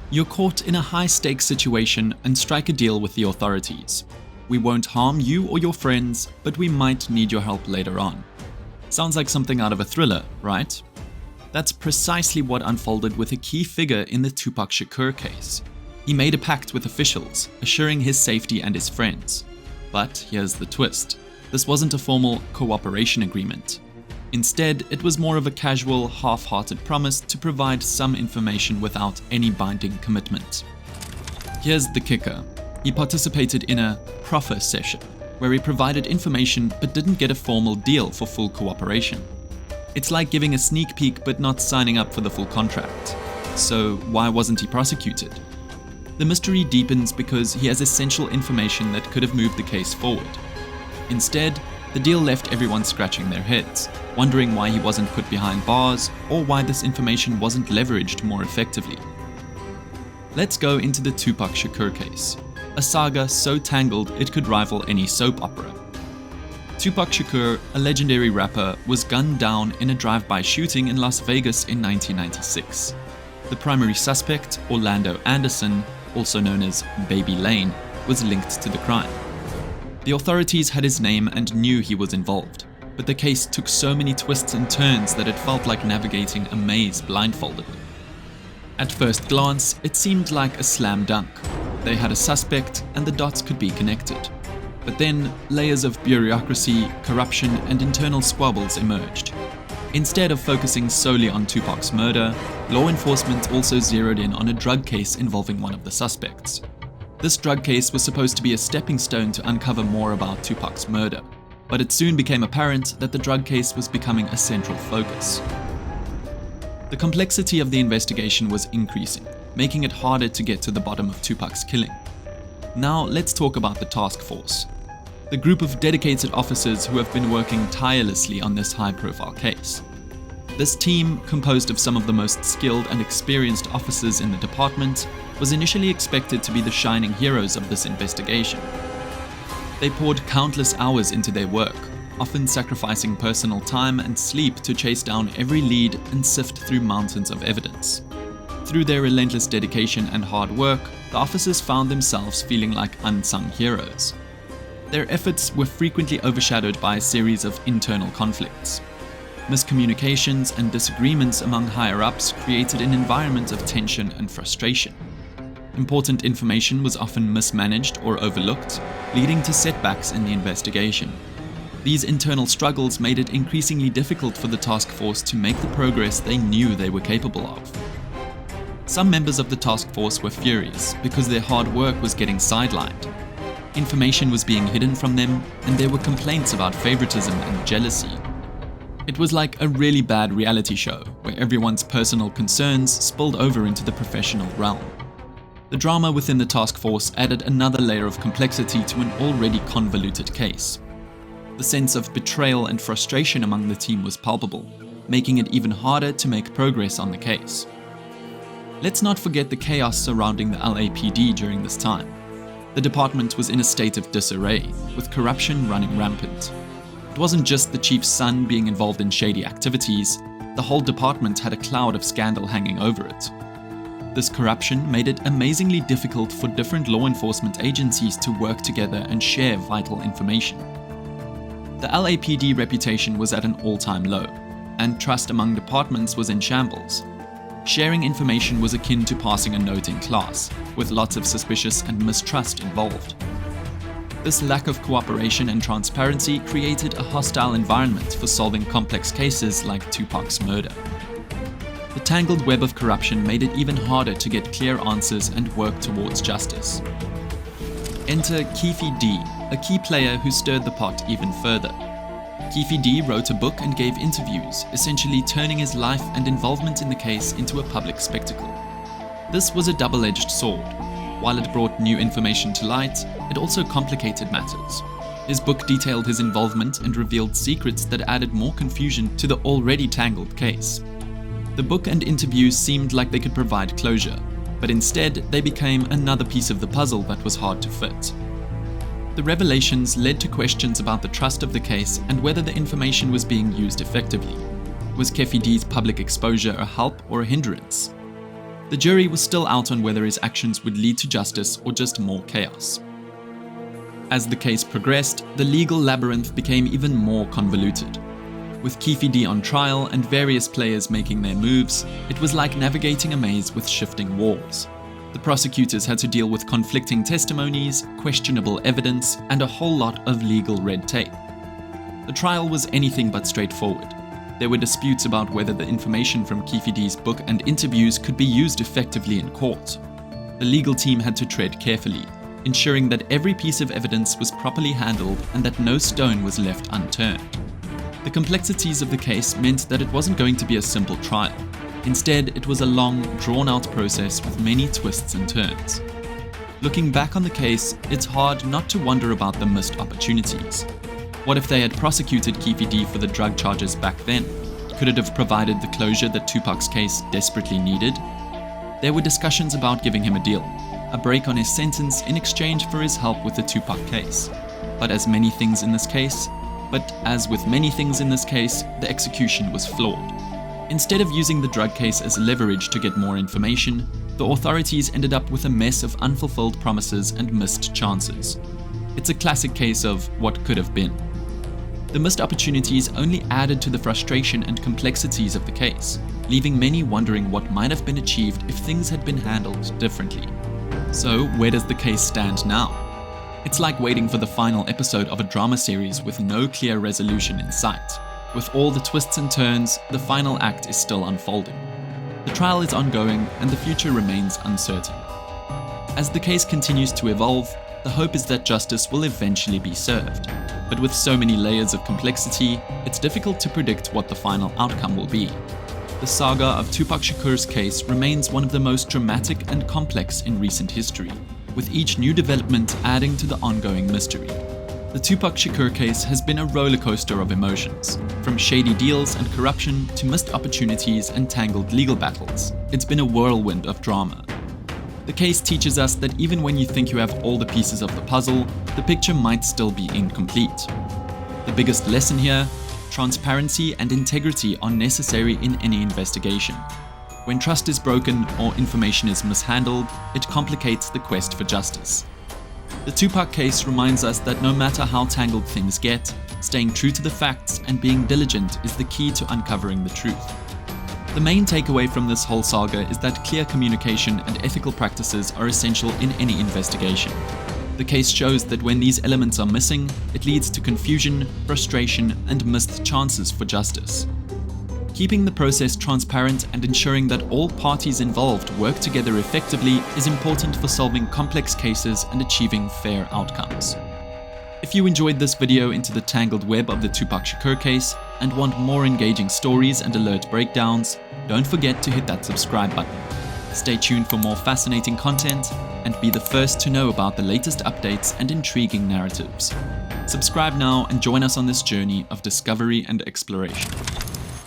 You're caught in a high-stakes situation and strike a deal with the authorities. We won't harm you or your friends, but we might need your help later on. Sounds like something out of a thriller, right? That's precisely what unfolded with a key figure in the Tupac Shakur case. He made a pact with officials, assuring his safety and his friends. But here's the twist. This wasn't a formal cooperation agreement. Instead, it was more of a casual, half-hearted promise to provide some information without any binding commitment. Here's the kicker. He participated in a proffer session, where he provided information but didn't get a formal deal for full cooperation. It's like giving a sneak peek but not signing up for the full contract. So why wasn't he prosecuted? The mystery deepens because he has essential information that could have moved the case forward. Instead, the deal left everyone scratching their heads, wondering why he wasn't put behind bars or why this information wasn't leveraged more effectively. Let's go into the Tupac Shakur case, a saga so tangled it could rival any soap opera. Tupac Shakur, a legendary rapper, was gunned down in a drive-by shooting in Las Vegas in 1996. The primary suspect, Orlando Anderson, also known as Baby Lane, was linked to the crime. The authorities had his name and knew he was involved, but the case took so many twists and turns that it felt like navigating a maze blindfolded. At first glance, it seemed like a slam dunk. They had a suspect and the dots could be connected. But then, layers of bureaucracy, corruption, and internal squabbles emerged. Instead of focusing solely on Tupac's murder, law enforcement also zeroed in on a drug case involving one of the suspects. This drug case was supposed to be a stepping stone to uncover more about Tupac's murder, but it soon became apparent that the drug case was becoming a central focus. The complexity of the investigation was increasing, making it harder to get to the bottom of Tupac's killing. Now let's talk about the task force, the group of dedicated officers who have been working tirelessly on this high-profile case. This team, composed of some of the most skilled and experienced officers in the department, was initially expected to be the shining heroes of this investigation. They poured countless hours into their work, often sacrificing personal time and sleep to chase down every lead and sift through mountains of evidence. Through their relentless dedication and hard work, the officers found themselves feeling like unsung heroes. Their efforts were frequently overshadowed by a series of internal conflicts. Miscommunications and disagreements among higher-ups created an environment of tension and frustration. Important information was often mismanaged or overlooked, leading to setbacks in the investigation. These internal struggles made it increasingly difficult for the task force to make the progress they knew they were capable of. Some members of the task force were furious because their hard work was getting sidelined. Information was being hidden from them, and there were complaints about favoritism and jealousy. It was like a really bad reality show where everyone's personal concerns spilled over into the professional realm. The drama within the task force added another layer of complexity to an already convoluted case. The sense of betrayal and frustration among the team was palpable, making it even harder to make progress on the case. Let's not forget the chaos surrounding the LAPD during this time. The department was in a state of disarray, with corruption running rampant. It wasn't just the chief's son being involved in shady activities, the whole department had a cloud of scandal hanging over it. This corruption made it amazingly difficult for different law enforcement agencies to work together and share vital information. The LAPD reputation was at an all-time low, and trust among departments was in shambles. Sharing information was akin to passing a note in class, with lots of suspicious and mistrust involved. This lack of cooperation and transparency created a hostile environment for solving complex cases like Tupac's murder. The tangled web of corruption made it even harder to get clear answers and work towards justice. Enter Keefe D, a key player who stirred the pot even further. Keefe D wrote a book and gave interviews, essentially turning his life and involvement in the case into a public spectacle. This was a double-edged sword. While it brought new information to light, it also complicated matters. His book detailed his involvement and revealed secrets that added more confusion to the already tangled case. The book and interviews seemed like they could provide closure, but instead they became another piece of the puzzle that was hard to fit. The revelations led to questions about the trust of the case and whether the information was being used effectively. Was Keefe D's public exposure a help or a hindrance? The jury was still out on whether his actions would lead to justice or just more chaos. As the case progressed, the legal labyrinth became even more convoluted. With Keefe D on trial and various players making their moves, it was like navigating a maze with shifting walls. The prosecutors had to deal with conflicting testimonies, questionable evidence, and a whole lot of legal red tape. The trial was anything but straightforward. There were disputes about whether the information from Keefe D's book and interviews could be used effectively in court. The legal team had to tread carefully, ensuring that every piece of evidence was properly handled and that no stone was left unturned. The complexities of the case meant that it wasn't going to be a simple trial. Instead, it was a long, drawn-out process with many twists and turns. Looking back on the case, it's hard not to wonder about the missed opportunities. What if they had prosecuted Keefe D for the drug charges back then? Could it have provided the closure that Tupac's case desperately needed? There were discussions about giving him a deal, a break on his sentence in exchange for his help with the Tupac case. But as with many things in this case, the execution was flawed. Instead of using the drug case as leverage to get more information, the authorities ended up with a mess of unfulfilled promises and missed chances. It's a classic case of what could have been. The missed opportunities only added to the frustration and complexities of the case, leaving many wondering what might have been achieved if things had been handled differently. So, where does the case stand now? It's like waiting for the final episode of a drama series with no clear resolution in sight. With all the twists and turns, the final act is still unfolding. The trial is ongoing and the future remains uncertain. As the case continues to evolve, the hope is that justice will eventually be served. But with so many layers of complexity, it's difficult to predict what the final outcome will be. The saga of Tupac Shakur's case remains one of the most dramatic and complex in recent history, with each new development adding to the ongoing mystery. The Tupac Shakur case has been a roller coaster of emotions, from shady deals and corruption to missed opportunities and tangled legal battles. It's been a whirlwind of drama. The case teaches us that even when you think you have all the pieces of the puzzle, the picture might still be incomplete. The biggest lesson here: transparency and integrity are necessary in any investigation. When trust is broken or information is mishandled, it complicates the quest for justice. The Tupac case reminds us that no matter how tangled things get, staying true to the facts and being diligent is the key to uncovering the truth. The main takeaway from this whole saga is that clear communication and ethical practices are essential in any investigation. The case shows that when these elements are missing, it leads to confusion, frustration, and missed chances for justice. Keeping the process transparent and ensuring that all parties involved work together effectively is important for solving complex cases and achieving fair outcomes. If you enjoyed this video into the tangled web of the Tupac Shakur case and want more engaging stories and alert breakdowns, don't forget to hit that subscribe button. Stay tuned for more fascinating content and be the first to know about the latest updates and intriguing narratives. Subscribe now and join us on this journey of discovery and exploration.